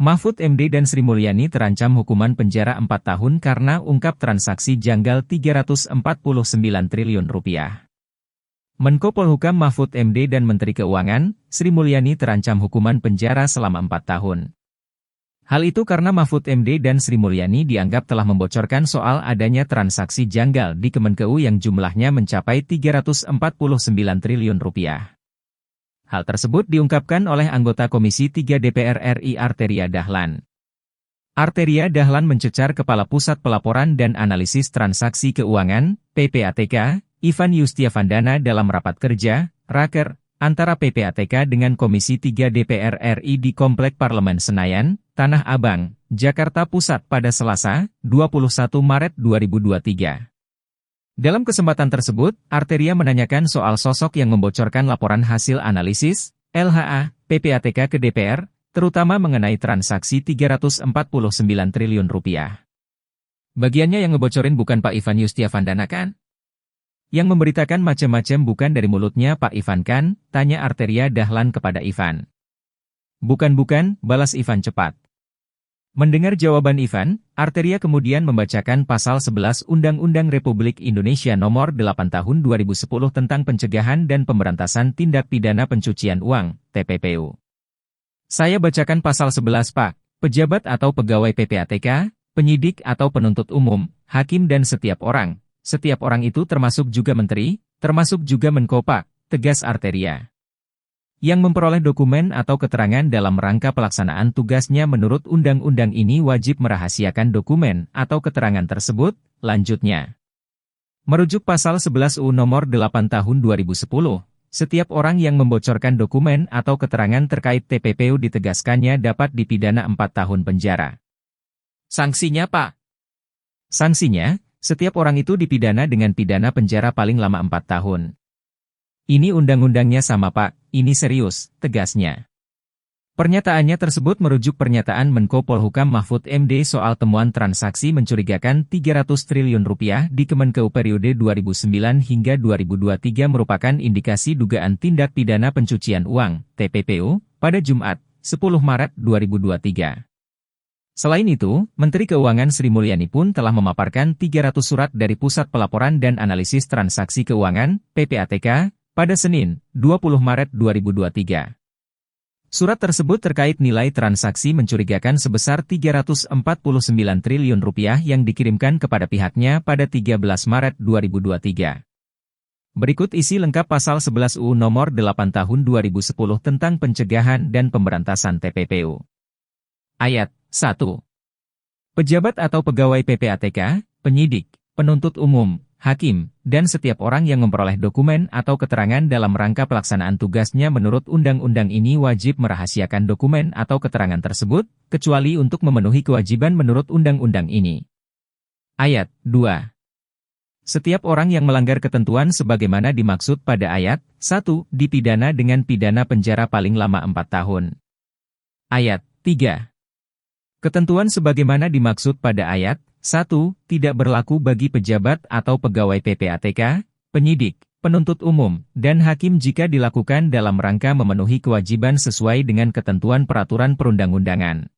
Mahfud MD dan Sri Mulyani terancam hukuman penjara 4 tahun karena ungkap transaksi janggal Rp349 triliun. Menko Polhukam Mahfud MD dan Menteri Keuangan, Sri Mulyani terancam hukuman penjara selama 4 tahun. Hal itu karena Mahfud MD dan Sri Mulyani dianggap telah membocorkan soal adanya transaksi janggal di Kemenkeu yang jumlahnya mencapai Rp349 triliun. Hal tersebut diungkapkan oleh anggota Komisi 3 DPR RI Arteria Dahlan. Arteria Dahlan mencecar Kepala Pusat Pelaporan dan Analisis Transaksi Keuangan, PPATK, Ivan Yustiavandana dalam rapat kerja, Raker, antara PPATK dengan Komisi 3 DPR RI di Komplek Parlemen Senayan, Tanah Abang, Jakarta Pusat pada Selasa, 21 Maret 2023. Dalam kesempatan tersebut, Arteria menanyakan soal sosok yang membocorkan laporan hasil analisis, LHA, PPATK ke DPR, terutama mengenai transaksi Rp349 triliun. Bagiannya yang ngebocorin bukan Pak Ivan Yustiavandana kan? Yang memberitakan macam-macam bukan dari mulutnya Pak Ivan kan? Tanya Arteria Dahlan kepada Ivan. Bukan, balas Ivan cepat. Mendengar jawaban Ivan, Arteria kemudian membacakan pasal 11 Undang-Undang Republik Indonesia Nomor 8 Tahun 2010 tentang Pencegahan dan Pemberantasan Tindak Pidana Pencucian Uang, TPPU. Saya bacakan pasal 11 Pak, pejabat atau pegawai PPATK, penyidik atau penuntut umum, hakim dan setiap orang itu termasuk juga menteri, termasuk juga Menko Pak, tegas Arteria. Yang memperoleh dokumen atau keterangan dalam rangka pelaksanaan tugasnya menurut undang-undang ini wajib merahasiakan dokumen atau keterangan tersebut, lanjutnya. Merujuk pasal 11 UU nomor 8 tahun 2010, setiap orang yang membocorkan dokumen atau keterangan terkait TPPU ditegaskannya dapat dipidana 4 tahun penjara. Sanksinya Pak? Sanksinya, setiap orang itu dipidana dengan pidana penjara paling lama 4 tahun. Ini undang-undangnya sama Pak, ini serius, tegasnya. Pernyataannya tersebut merujuk pernyataan Menko Polhukam Mahfud MD soal temuan transaksi mencurigakan Rp300 triliun di Kemenkeu periode 2009 hingga 2023 merupakan indikasi dugaan tindak pidana pencucian uang, TPPU, pada Jumat, 10 Maret 2023. Selain itu, Menteri Keuangan Sri Mulyani pun telah memaparkan 300 surat dari Pusat Pelaporan dan Analisis Transaksi Keuangan, PPATK, pada Senin, 20 Maret 2023. Surat tersebut terkait nilai transaksi mencurigakan sebesar Rp349 triliun yang dikirimkan kepada pihaknya pada 13 Maret 2023. Berikut isi lengkap pasal 11 UU nomor 8 tahun 2010 tentang Pencegahan dan Pemberantasan TPPU. Ayat 1. Pejabat atau pegawai PPATK, penyidik, penuntut umum, hakim, dan setiap orang yang memperoleh dokumen atau keterangan dalam rangka pelaksanaan tugasnya menurut undang-undang ini wajib merahasiakan dokumen atau keterangan tersebut, kecuali untuk memenuhi kewajiban menurut undang-undang ini. Ayat 2. Setiap orang yang melanggar ketentuan sebagaimana dimaksud pada ayat 1, dipidana dengan pidana penjara paling lama 4 tahun. Ayat 3. Ketentuan sebagaimana dimaksud pada ayat 1, tidak berlaku bagi pejabat atau pegawai PPATK, penyidik, penuntut umum, dan hakim jika dilakukan dalam rangka memenuhi kewajiban sesuai dengan ketentuan peraturan perundang-undangan.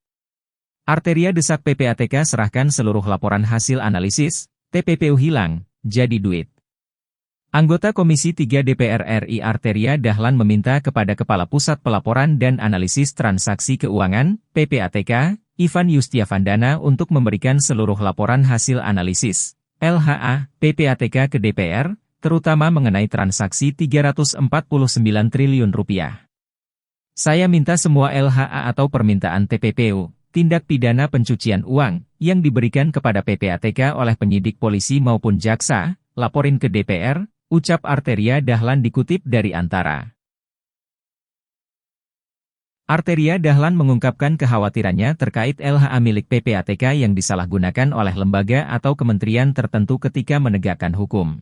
Arteria desak PPATK serahkan seluruh laporan hasil analisis, TPPU hilang, jadi duit. Anggota Komisi 3 DPR RI Arteria Dahlan meminta kepada Kepala Pusat Pelaporan dan Analisis Transaksi Keuangan, PPATK, Ivan Yustiavandana untuk memberikan seluruh laporan hasil analisis, LHA, PPATK ke DPR, terutama mengenai transaksi Rp349 triliun. Saya minta semua LHA atau permintaan TPPU, tindak pidana pencucian uang, yang diberikan kepada PPATK oleh penyidik polisi maupun jaksa, laporin ke DPR, ucap Arteria Dahlan dikutip dari Antara. Arteria Dahlan mengungkapkan kekhawatirannya terkait LHA milik PPATK yang disalahgunakan oleh lembaga atau kementerian tertentu ketika menegakkan hukum.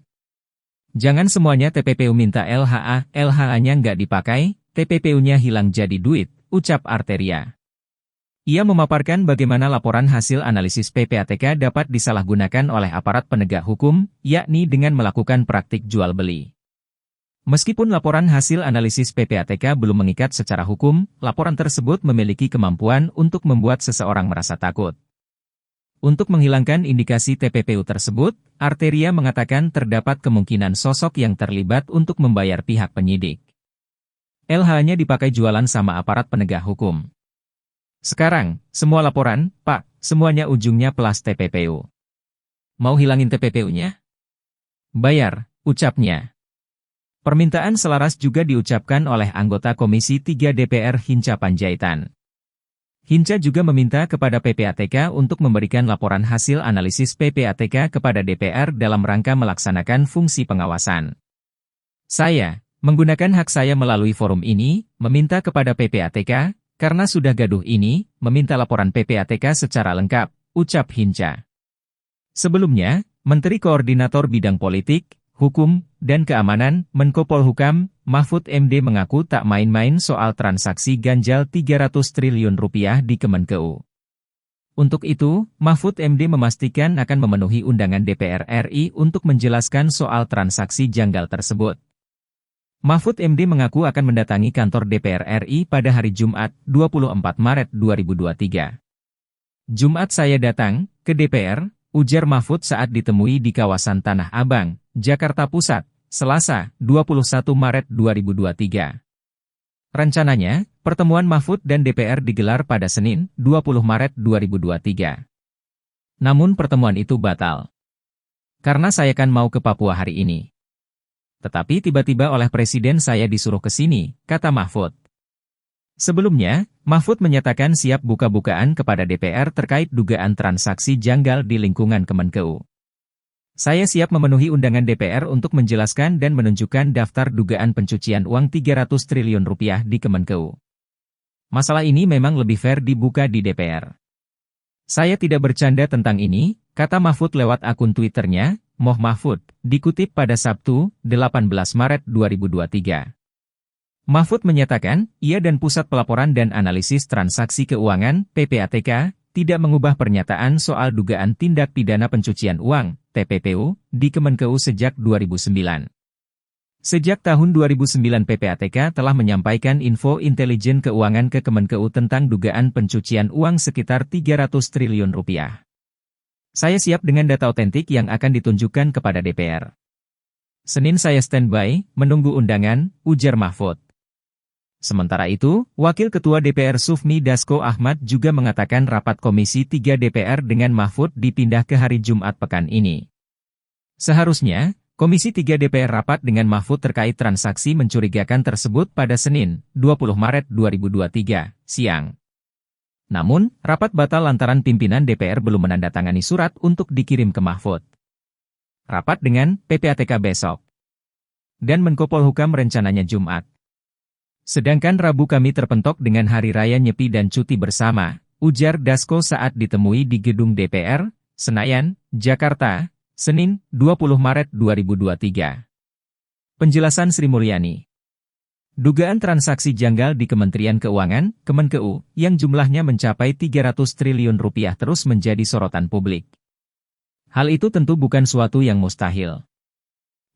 Jangan semuanya TPPU minta LHA, LHA-nya nggak dipakai, TPPU-nya hilang jadi duit, ucap Arteria. Ia memaparkan bagaimana laporan hasil analisis PPATK dapat disalahgunakan oleh aparat penegak hukum, yakni dengan melakukan praktik jual beli. Meskipun laporan hasil analisis PPATK belum mengikat secara hukum, laporan tersebut memiliki kemampuan untuk membuat seseorang merasa takut. Untuk menghilangkan indikasi TPPU tersebut, Arteria mengatakan terdapat kemungkinan sosok yang terlibat untuk membayar pihak penyidik. LH-nya dipakai jualan sama aparat penegak hukum. Sekarang, semua laporan, Pak, semuanya ujungnya plus TPPU. Mau hilangin TPPU-nya? Bayar, ucapnya. Permintaan selaras juga diucapkan oleh anggota Komisi 3 DPR Hinca Panjaitan. Hinca juga meminta kepada PPATK untuk memberikan laporan hasil analisis PPATK kepada DPR dalam rangka melaksanakan fungsi pengawasan. Saya, menggunakan hak saya melalui forum ini, meminta kepada PPATK, karena sudah gaduh ini, meminta laporan PPATK secara lengkap, ucap Hinca. Sebelumnya, Menteri Koordinator Bidang Politik, Hukum, dan Keamanan, Menko Polhukam, Mahfud MD mengaku tak main-main soal transaksi ganjal 300 triliun rupiah di Kemenkeu. Untuk itu, Mahfud MD memastikan akan memenuhi undangan DPR RI untuk menjelaskan soal transaksi janggal tersebut. Mahfud MD mengaku akan mendatangi kantor DPR RI pada hari Jumat, 24 Maret 2023. Jumat saya datang ke DPR, ujar Mahfud saat ditemui di kawasan Tanah Abang, Jakarta Pusat, Selasa, 21 Maret 2023. Rencananya, pertemuan Mahfud dan DPR digelar pada Senin, 20 Maret 2023. Namun pertemuan itu batal. Karena saya kan mau ke Papua hari ini. Tetapi tiba-tiba oleh Presiden saya disuruh ke sini, kata Mahfud. Sebelumnya, Mahfud menyatakan siap buka-bukaan kepada DPR terkait dugaan transaksi janggal di lingkungan Kemenkeu. Saya siap memenuhi undangan DPR untuk menjelaskan dan menunjukkan daftar dugaan pencucian uang 300 triliun rupiah di Kemenkeu. Masalah ini memang lebih fair dibuka di DPR. Saya tidak bercanda tentang ini, kata Mahfud lewat akun Twitternya, Moh Mahfud, dikutip pada Sabtu, 18 Maret 2023. Mahfud menyatakan, ia dan Pusat Pelaporan dan Analisis Transaksi Keuangan, PPATK, tidak mengubah pernyataan soal dugaan tindak pidana pencucian uang, TPPU, di Kemenkeu sejak 2009. Sejak tahun 2009 PPATK telah menyampaikan info intelijen keuangan ke Kemenkeu tentang dugaan pencucian uang sekitar 300 triliun rupiah. Saya siap dengan data otentik yang akan ditunjukkan kepada DPR. Senin saya standby, menunggu undangan, ujar Mahfud. Sementara itu, Wakil Ketua DPR Sufmi Dasko Ahmad juga mengatakan rapat Komisi 3 DPR dengan Mahfud dipindah ke hari Jumat pekan ini. Seharusnya, Komisi 3 DPR rapat dengan Mahfud terkait transaksi mencurigakan tersebut pada Senin, 20 Maret 2023, siang. Namun, rapat batal lantaran pimpinan DPR belum menandatangani surat untuk dikirim ke Mahfud. Rapat dengan PPATK besok. Dan Menko Polhukam rencananya Jumat. Sedangkan Rabu kami terpentok dengan Hari Raya Nyepi dan cuti bersama, ujar Dasko saat ditemui di gedung DPR, Senayan, Jakarta, Senin, 20 Maret 2023. Penjelasan Sri Mulyani. Dugaan transaksi janggal di Kementerian Keuangan, Kemenkeu, yang jumlahnya mencapai 300 triliun rupiah terus menjadi sorotan publik. Hal itu tentu bukan suatu yang mustahil.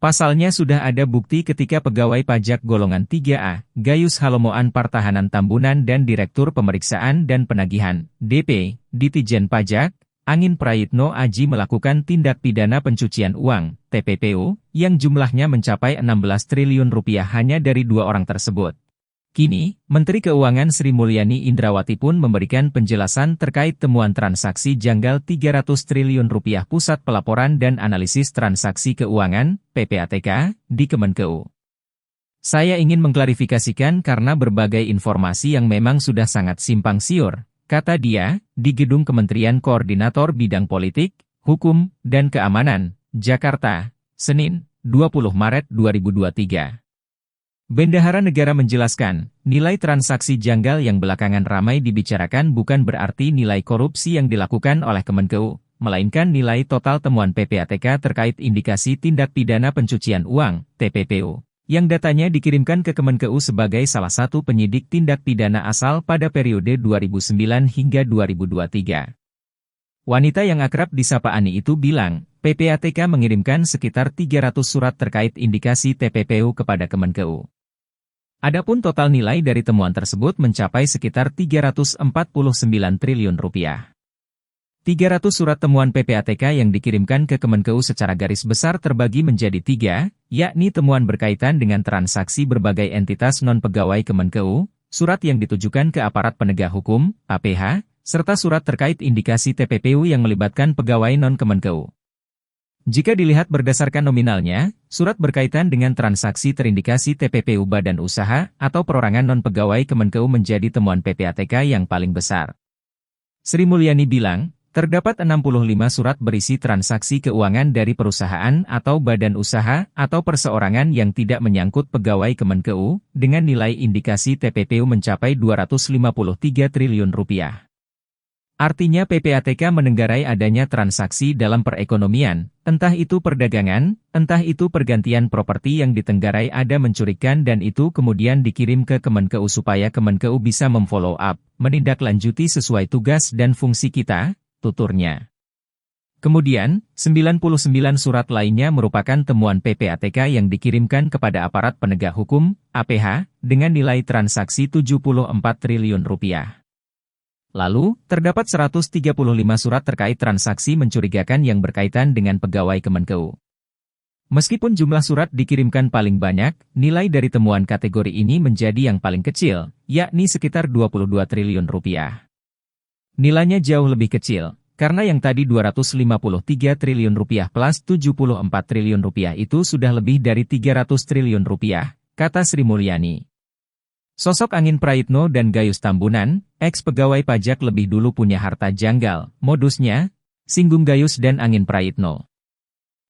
Pasalnya sudah ada bukti ketika pegawai pajak golongan 3A, Gayus Halomoan Partahanan Tambunan dan Direktur Pemeriksaan dan Penagihan, DP, Ditjen Pajak, Angin Prayitno Aji melakukan tindak pidana pencucian uang, TPPU, yang jumlahnya mencapai 16 triliun rupiah hanya dari dua orang tersebut. Kini, Menteri Keuangan Sri Mulyani Indrawati pun memberikan penjelasan terkait temuan transaksi janggal 300 triliun rupiah Pusat Pelaporan dan Analisis Transaksi Keuangan, PPATK, di Kemenkeu. Saya ingin mengklarifikasikan karena berbagai informasi yang memang sudah sangat simpang siur, kata dia, di gedung Kementerian Koordinator Bidang Politik, Hukum, dan Keamanan, Jakarta, Senin, 20 Maret 2023. Bendahara Negara menjelaskan, nilai transaksi janggal yang belakangan ramai dibicarakan bukan berarti nilai korupsi yang dilakukan oleh Kemenkeu, melainkan nilai total temuan PPATK terkait indikasi tindak pidana pencucian uang, TPPU, yang datanya dikirimkan ke Kemenkeu sebagai salah satu penyidik tindak pidana asal pada periode 2009 hingga 2023. Wanita yang akrab disapa Ani itu bilang, PPATK mengirimkan sekitar 300 surat terkait indikasi TPPU kepada Kemenkeu. Adapun total nilai dari temuan tersebut mencapai sekitar 349 triliun rupiah. 300 surat temuan PPATK yang dikirimkan ke Kemenkeu secara garis besar terbagi menjadi 3, yakni temuan berkaitan dengan transaksi berbagai entitas non-pegawai Kemenkeu, surat yang ditujukan ke aparat penegak hukum, APH, serta surat terkait indikasi TPPU yang melibatkan pegawai non-Kemenkeu. Jika dilihat berdasarkan nominalnya, surat berkaitan dengan transaksi terindikasi TPPU badan usaha atau perorangan non-pegawai Kemenkeu menjadi temuan PPATK yang paling besar. Sri Mulyani bilang, terdapat 65 surat berisi transaksi keuangan dari perusahaan atau badan usaha atau perseorangan yang tidak menyangkut pegawai Kemenkeu, dengan nilai indikasi TPPU mencapai 253 triliun rupiah. Artinya PPATK menenggarai adanya transaksi dalam perekonomian, entah itu perdagangan, entah itu pergantian properti yang ditenggarai ada mencurigakan dan itu kemudian dikirim ke Kemenkeu supaya Kemenkeu bisa memfollow up, menindaklanjuti sesuai tugas dan fungsi kita, tuturnya. Kemudian, 99 surat lainnya merupakan temuan PPATK yang dikirimkan kepada aparat penegak hukum, APH, dengan nilai transaksi 74 triliun rupiah. Lalu, terdapat 135 surat terkait transaksi mencurigakan yang berkaitan dengan pegawai Kemenkeu. Meskipun jumlah surat dikirimkan paling banyak, nilai dari temuan kategori ini menjadi yang paling kecil, yakni sekitar 22 triliun rupiah. Nilainya jauh lebih kecil, karena yang tadi 253 triliun rupiah plus 74 triliun rupiah itu sudah lebih dari 300 triliun rupiah, kata Sri Mulyani. Sosok Angin Praitno dan Gayus Tambunan, ex-pegawai pajak lebih dulu punya harta janggal, modusnya, singgung Gayus dan Angin Praitno.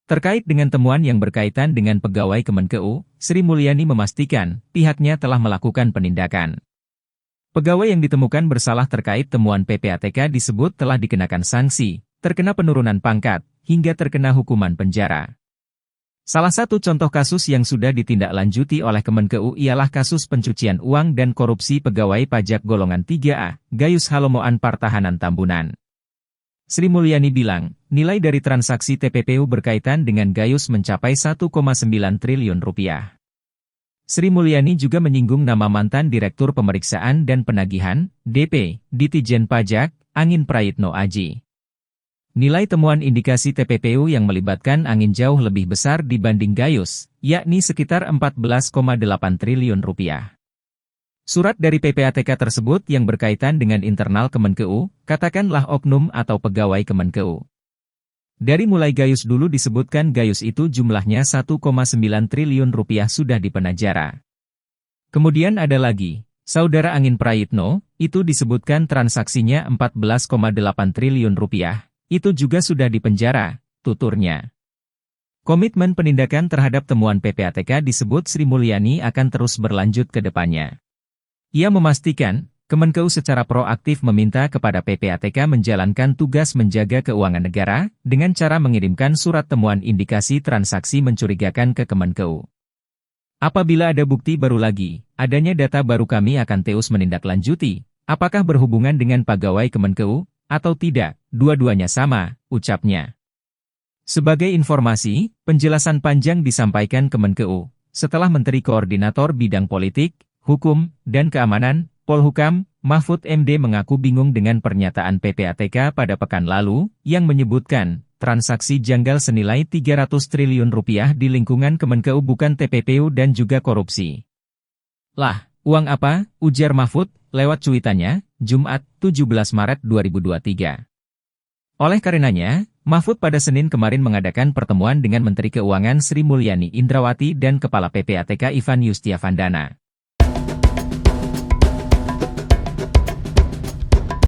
Terkait dengan temuan yang berkaitan dengan pegawai Kemenkeu, Sri Mulyani memastikan, pihaknya telah melakukan penindakan. Pegawai yang ditemukan bersalah terkait temuan PPATK disebut telah dikenakan sanksi, terkena penurunan pangkat, hingga terkena hukuman penjara. Salah satu contoh kasus yang sudah ditindaklanjuti oleh Kemenkeu ialah kasus pencucian uang dan korupsi pegawai pajak golongan 3A, Gayus Halomoan Partahanan Tambunan. Sri Mulyani bilang, nilai dari transaksi TPPU berkaitan dengan Gayus mencapai 1,9 triliun rupiah. Sri Mulyani juga menyinggung nama mantan Direktur Pemeriksaan dan Penagihan, DP, Ditjen Pajak, Angin Praitno Aji. Nilai temuan indikasi TPPU yang melibatkan Angin jauh lebih besar dibanding Gayus, yakni sekitar 14,8 triliun rupiah. Surat dari PPATK tersebut yang berkaitan dengan internal Kemenkeu, katakanlah oknum atau pegawai Kemenkeu. Dari mulai Gayus dulu disebutkan Gayus itu jumlahnya 1,9 triliun rupiah sudah dipenjara. Kemudian ada lagi, Saudara Angin Praitno, itu disebutkan transaksinya 14,8 triliun rupiah. Itu juga sudah dipenjara, tuturnya. Komitmen penindakan terhadap temuan PPATK disebut Sri Mulyani akan terus berlanjut ke depannya. Ia memastikan, Kemenkeu secara proaktif meminta kepada PPATK menjalankan tugas menjaga keuangan negara, dengan cara mengirimkan surat temuan indikasi transaksi mencurigakan ke Kemenkeu. Apabila ada bukti baru lagi, adanya data baru kami akan terus menindaklanjuti, apakah berhubungan dengan pegawai Kemenkeu, atau tidak, dua-duanya sama, ucapnya. Sebagai informasi, penjelasan panjang disampaikan Kemenkeu, setelah Menteri Koordinator Bidang Politik, Hukum, dan Keamanan, Polhukam, Mahfud MD mengaku bingung dengan pernyataan PPATK pada pekan lalu, yang menyebutkan, transaksi janggal senilai 300 triliun rupiah di lingkungan Kemenkeu bukan TPPU dan juga korupsi. Lah, uang apa? Ujar Mahfud, lewat cuitannya, Jumat, 17 Maret 2023. Oleh karenanya, Mahfud pada Senin kemarin mengadakan pertemuan dengan Menteri Keuangan Sri Mulyani Indrawati dan Kepala PPATK Ivan Yustiavandana.